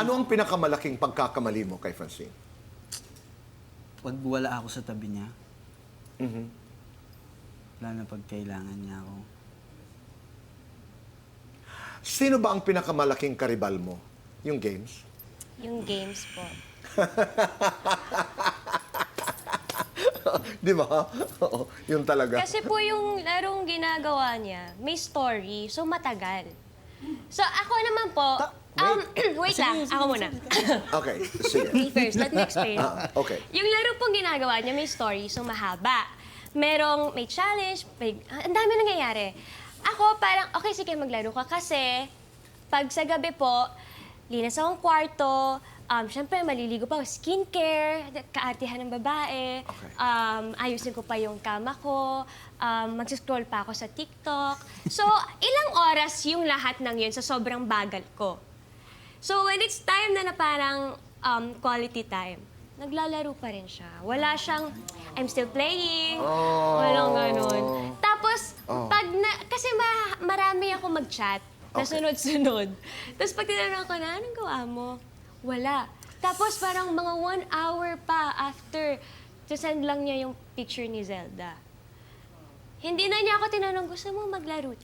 Ano ang pinakamalaking pagkakamali mo kay Francine? Pag wala ako sa tabi niya, lalo na pag kailangan niya ako. Sino ba ang pinakamalaking karibal mo? Yung games? Yung games po. Di ba? Oo, yun talaga. Kasi po yung larong ginagawa niya, may story, so matagal. So ako naman po, wait lang, ako muna. Okay, sige. Me first, let me explain. Okay. Yung laro pong ginagawa niya, may story, so mahaba. May challenge, ang dami nangyayari. Ako parang, okay, sige, maglaro ka kasi pag sa gabi po, linas akong kwarto, syempre maliligo pa, skincare, kaartihan ng babae, Okay. ayusin ko pa yung kama ko, mag-scroll pa ako sa TikTok. So, ilang oras yung lahat ng yun sa sobrang bagal ko. So, when it's time na parang quality time, naglalaro pa rin siya. Wala siyang, I'm still playing, walang ganun. Tapos, kasi marami ako mag-chat, na Okay. sunod-sunod. Tapos pag tinanong ko na, anong gawa mo? Wala. Tapos parang mga 1 hour pa after, to send lang niya yung picture ni Zelda. Hindi na niya ako tinanong, gusto mo maglaro?